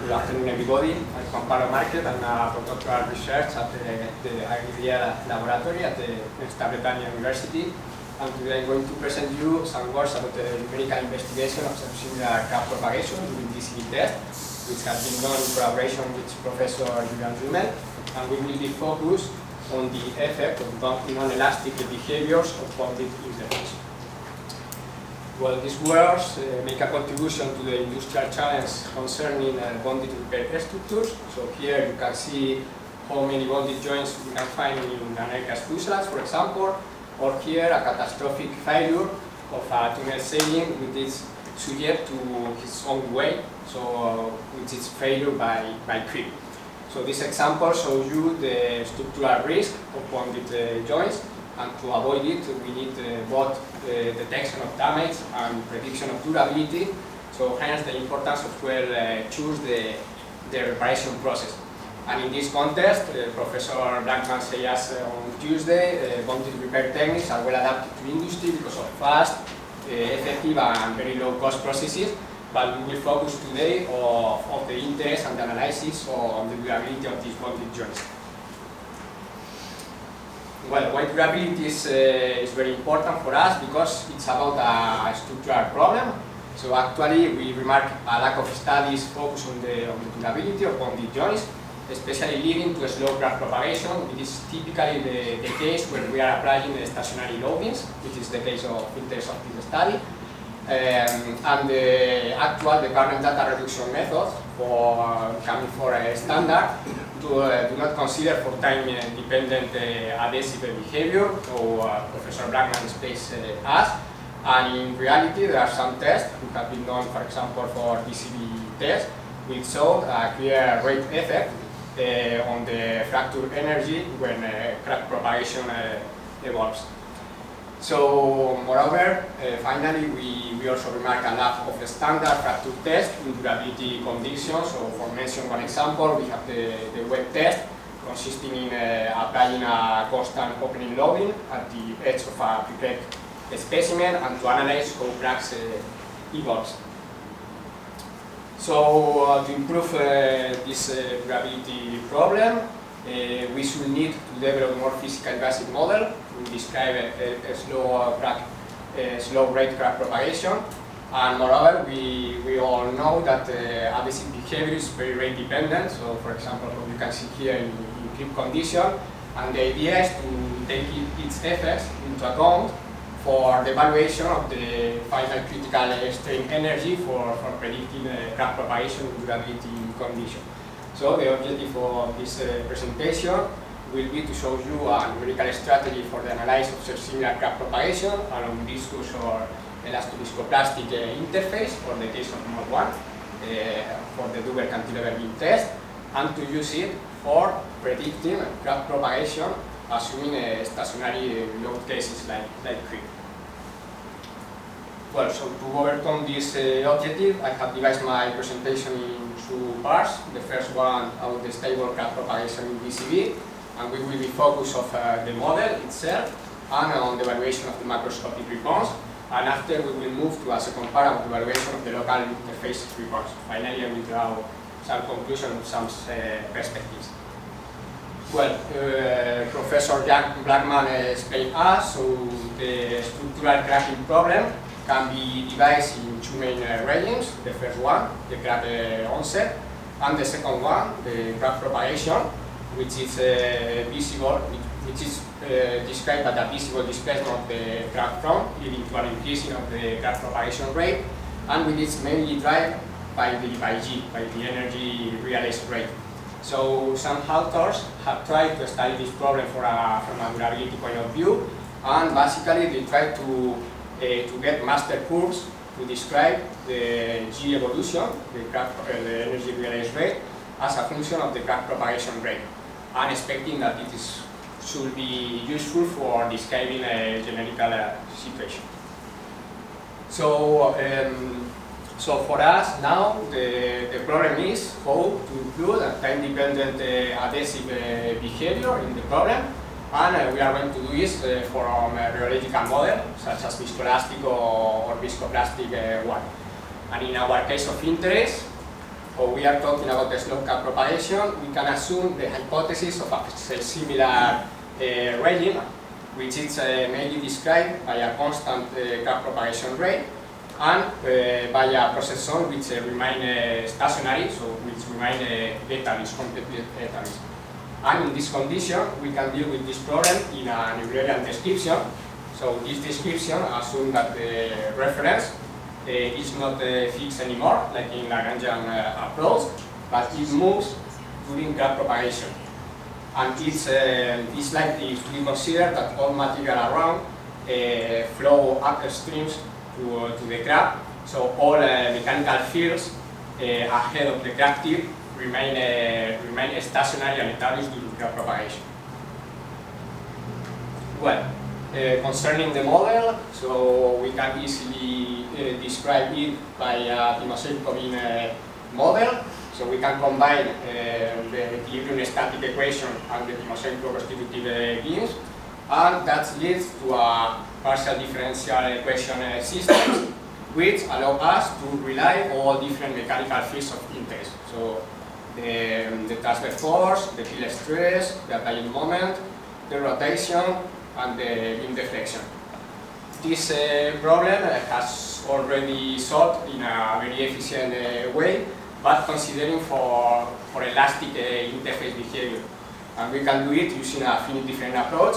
Good afternoon, everybody. I'm Juan Pablo Marquez. I'm a postdoctoral research at the Agriculture Laboratory at the University. And today I'm going to present you some words about the numerical investigation of subsimilar crop propagation during DCB test, which has been done in collaboration with Professor Julien and Jumel. And we will be focused on the effect of non-elastic behaviors of bounded interface. Well, these words make a contribution to the industrial challenge concerning bonded repair structures. So here you can see how many bonded joints we can find in an aircraft fuselage, for example, or here a catastrophic failure of a tunnel sailing which is subject to its own weight, so which is failure by creep. So this example shows you the structural risk of bonded joints. And to avoid it, we need both detection of damage and prediction of durability. So hence the importance of choose the reparation process. And in this context, Professor Blackman said us on Tuesday, bonded repair techniques are well adapted to industry because of fast, effective and very low cost processes. But we will focus today on the interest and the analysis on the durability of these bonded joints. Well, why durability is very important for us because it's about a structural problem. So actually we remark a lack of studies focused on the durability of bonded joints, especially leading to slow crack propagation, which is typically the case when we are applying stationary loadings, which is the case of interest of this study. And the current data reduction methods for coming for a standard do not consider for time-dependent adhesive behavior, so Professor Blackman explains us. And in reality, there are some tests which have been done, for example, for DCB tests, which showed a clear rate effect on the fracture energy when crack propagation evolves. So, moreover, finally, we also remark a lack of a standard fracture test in durability conditions. So, for mention one example, we have the web test consisting in applying a constant opening loading at the edge of a prepared specimen and to analyze how cracks evolve. So, to improve this durability problem, we should need to develop a more physical basic model to describe a slow rate crack propagation. And moreover, we all know that adhesive behavior is very rate dependent. So, for example, what you can see here in creep condition, and the idea is to take its effects into account for the evaluation of the final critical strain energy for predicting crack propagation in durability condition. So the objective of this presentation will be to show you a numerical strategy for the analysis of similar crack propagation along viscous or elastoviscoplastic interface for the case of mode 1 for the double cantilever beam test, and to use it for predicting crack propagation assuming stationary load cases like creep. Well, so to overcome this objective, I have divided my presentation in two parts. The first one about the stable crack propagation in DCB, and we will be focused on the model itself and on the evaluation of the macroscopic response. And after we will move to a second part of the evaluation of the local interface response. Finally, I will draw some conclusions, some perspectives. Well, Professor Blackman explained us, so the structural cracking problem can be divided in two main regimes. The first one, the crack onset, and the second one, the crack propagation, which is visible, which is described as a visible displacement of the crack front, leading to an increase of the crack propagation rate, and which is mainly driven by G, by the energy realized rate. So some authors have tried to study this problem from a durability point of view, and basically they try to get master curves to describe the G evolution, the energy realized rate, as a function of the crack propagation rate, and expecting that it should be useful for describing a generical situation. So, so for us now, the problem is how to include a time-dependent adhesive behavior in the problem. And we are going to do this from a rheological model, such as viscoelastic or viscoplastic one. And in our case of interest, or we are talking about the slow gap propagation, we can assume the hypothesis of a similar regime, which is mainly described by a constant gap propagation rate and by a process zone which remain stationary, so which remain database, completely database. And in this condition, we can deal with this problem in a Numerical description. So this description assumes that the reference is not fixed anymore, like in Lagrangian approach, but it moves during gap propagation. And it's likely if we consider that all material around flow upstreams to the graph, so all mechanical fields ahead of the graph tip remain stationary and established during graph propagation. Well, concerning the model, so we can easily describe it by a Timoshenko model. So we can combine the equilibrium static equation and the Timoshenko constitutive beams, and that leads to a partial differential equation system, which allow us to rely on all different mechanical fields of interest. So the transfer force, the field stress, the applying moment, the rotation, and the beam deflection. This problem has already solved in a very efficient way, but considering for elastic interface behavior. And we can do it using a finite different approach,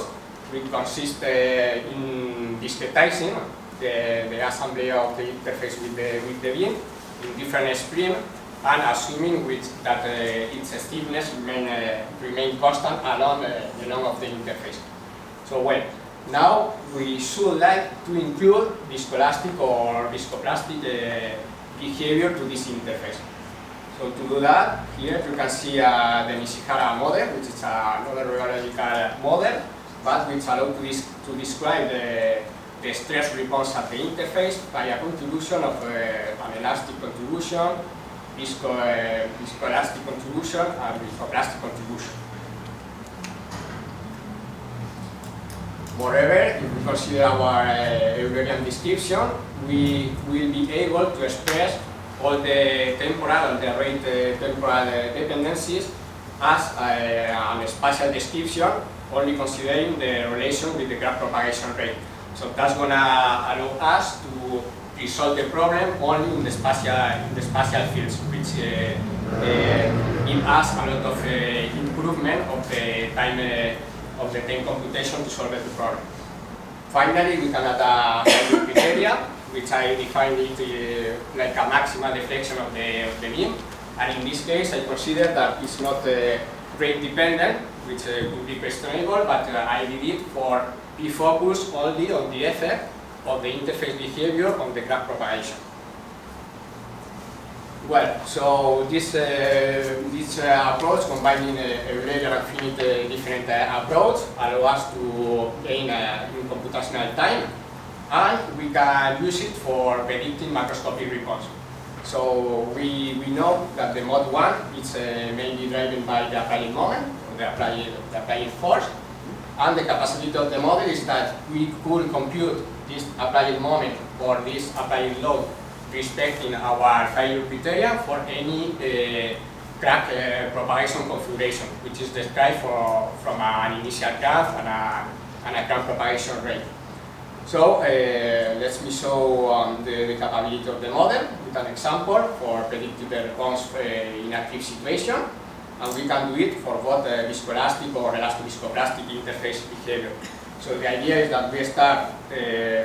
which consists in discretizing the assembly of the interface with the beam in different spring, and assuming that its stiffness remain constant along the length of the interface. So well, now we should like to include viscoelastic or viscoplastic behavior to this interface. So to do that, here you can see the Nishihara model, which is another radical model, but which allows to describe the stress response at the interface by a contribution of an elastic contribution, viscoelastic contribution, and viscoplastic contribution. Moreover, if we consider our Eulerian description, we will be able to express all the temporal and the rate temporal dependencies as a spatial description, only considering the relation with the graph propagation rate. So that's going to allow us to resolve the problem only in the spatial fields, which give us a lot of improvement of the time computation to solve the problem. Finally, we can add a value criteria, which I defined it like a maximal deflection of the beam. And in this case, I consider that it's not rate dependent, which could be questionable, but I did it for be focused only on the effect of the interface behavior on the graph propagation. Well, so this approach, combining Eulerian and finite different approach, allow us to gain in computational time, and we can use it for predicting macroscopic response. So we know that the mode 1 is mainly driven by the applying moment, or the applying force, and the capacity of the model is that we could compute this applying moment or this applying load respecting our failure criteria for any crack propagation configuration, which is described from an initial graph and a crack propagation rate. So let me show the capability of the model with an example for predicting the response in active situation, and we can do it for both viscoelastic or elastic-viscoplastic interface behavior. So the idea is that we start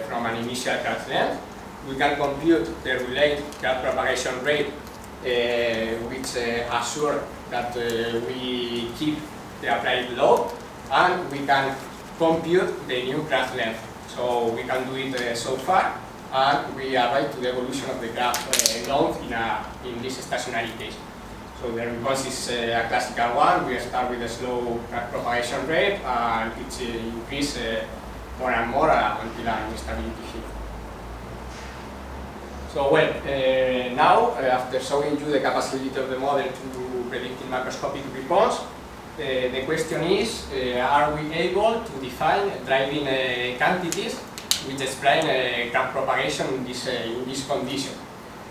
from an initial crack length. We can compute the related crack propagation rate, which assure that we keep the applied load, and we can compute the new crack length. So we can do it so far, and we arrive to the evolution of the graph length in this stationary case. So the response is a classical one. We start with a slow crack propagation rate, and it increases more and more until an instability here. So well, now after showing you the capacity of the model to predict macroscopic response, the question is, are we able to define driving quantities which explain graph propagation in this condition?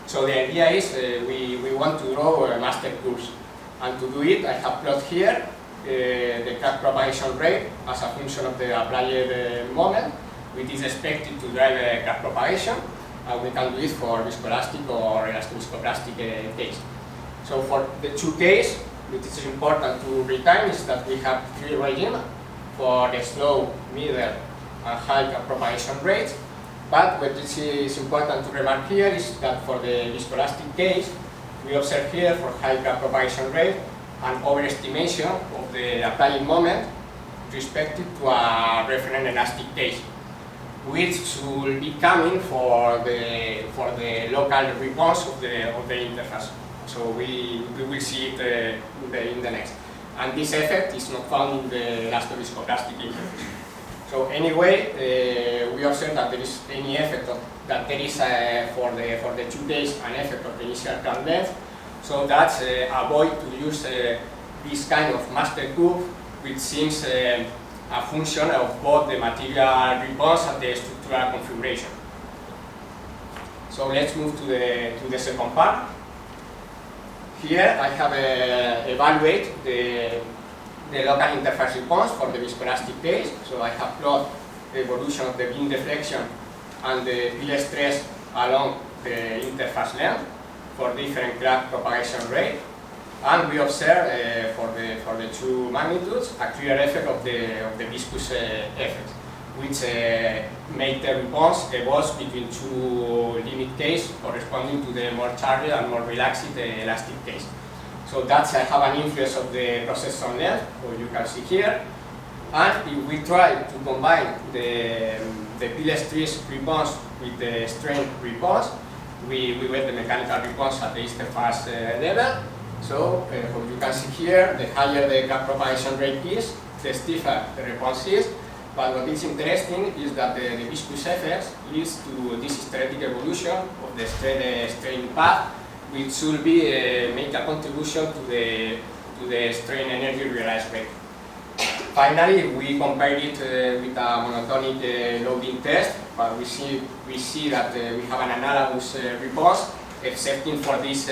So the idea is we want to draw master curves. And to do it, I have plotted here the crack propagation rate as a function of the applied moment, which is expected to drive crack propagation. And we can do it for viscoelastic or elastoviscoplastic case. So for the two cases, which is important to retain, is that we have three regimes for the slow, middle, and high crack propagation rates. But what is important to remark here is that for the viscoelastic case, we observe here for high crack propagation rate an overestimation of the applying moment respective to a reference elastic case, which should be coming for the local response of the interface. So we will see it in the next. And this effect is not found in the elastoviscoplastic interface. So anyway, we observe that there is any effect that there is for the two days an effect of the initial crack length. So that's avoid to use this kind of master curve, which seems a function of both the material response and the structural configuration. So let's move to the second part. Here I have evaluated the local interface response for the viscoelastic case. So I have plotted the evolution of the beam deflection and the field stress along the interface length for different crack propagation rate. And we observe for the two magnitudes a clear effect of the viscous effect, which make the response evolve between two limit cases corresponding to the more charged and more relaxed elastic case. So that's have an influence of the process on length, or you can see here. And if we try to combine the field stress response with the strain response, we get the mechanical response at the interface level. So what you can see here, the higher the crack propagation rate is, the stiffer the response is. But what is interesting is that the viscous effects leads to this hysteretic evolution of the strain path, which should be make a contribution to the strain energy realized rate. Finally, we compare it with a monotonic loading test, but we see that we have an analogous response, excepting for this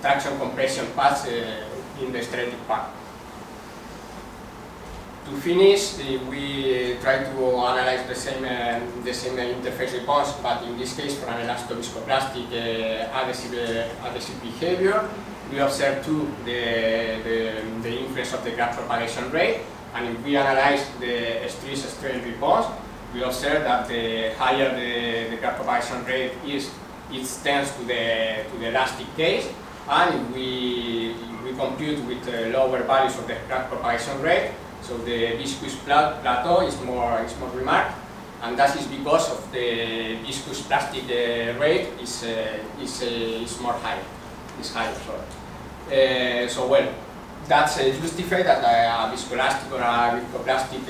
traction compression path in the hysteretic path. To finish, we try to analyze the same interface response, but in this case for an elastoviscoplastic adhesive behavior. We observe too the influence of the crack propagation rate, and if we analyze the stress-strain response, we observe that the higher the crack propagation rate is, it tends to the elastic case, and if we compute with lower values of the crack propagation rate, so the viscous plateau is more remarked, and that is because of the viscous plastic rate is more high, is higher. Sorry. So well, that's justified that a viscoelastic or a viscoplastic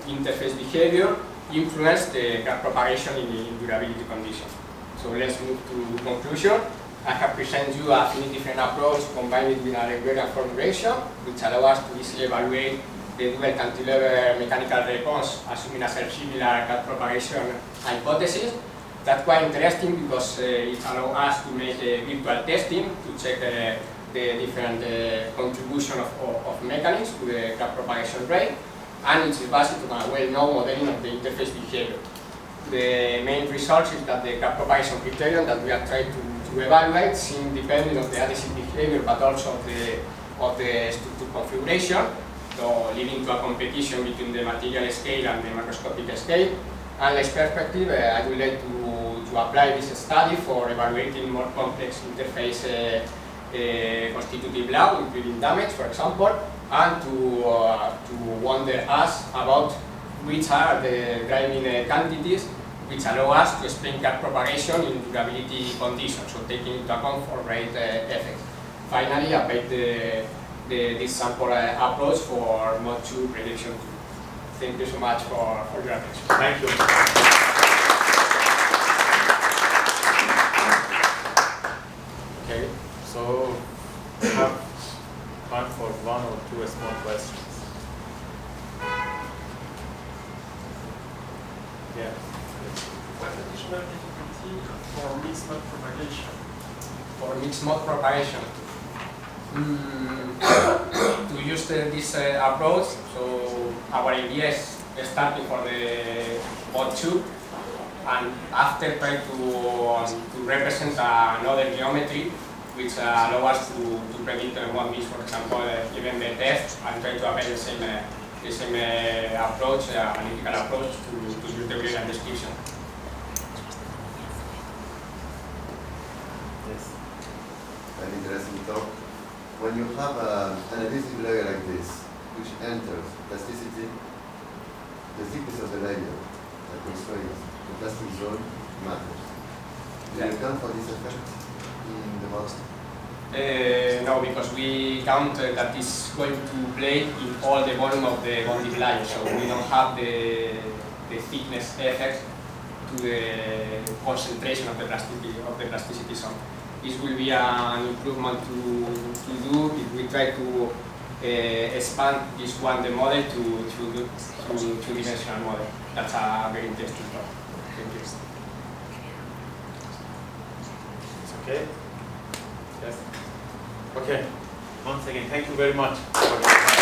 interface behavior influence the crack propagation in durability conditions. So let's move to conclusion. I have presented you a different approach combined with a Hungarian formulation, which allows us to easily evaluate the dual cantilever mechanical response, assuming a similar crack propagation hypothesis. That's quite interesting because it allows us to make virtual testing to check the different contribution of mechanisms to the crack propagation rate, and it is based on a well-known modeling of the interface behavior. The main result is that the crack propagation criterion that we are trying to evaluate seem dependent on the adhesive behavior, but also of the structure configuration, so leading to a competition between the material scale and the macroscopic scale. And less perspective, I would like to apply this study for evaluating more complex interface constitutive law, including damage, for example, and to wonder us about which are the driving quantities which allow us to explain crack propagation in durability conditions, so taking into account for rate effects. Finally, apply this sample approach for mode 2 prediction. Thank you so much for your attention. Thank you. Okay, so we have time for one or two small questions. Yeah. What additional difficulty for mixed mode propagation for mixed mode propagation. To use this approach, so our idea is starting for the bot 2, and after try to represent another geometry which allow us to predict what means, for example, even the test, and try to apply the same approach, analytical approach to use the Boolean description. Yes. An interesting talk. When you have an adhesive layer like this, which enters plasticity, the thickness of the layer that constrains the plastic zone matters. Do you account for this effect in the model? No, because we count that is going to play in all the volume of the bonded layer, so we don't have the thickness effect to the concentration of the plasticity zone. This will be an improvement to do if we try to expand this the model to two-dimensional model. That's a very interesting talk. Thank you. It's okay? Yes? Okay. Once again, thank you very much for your time.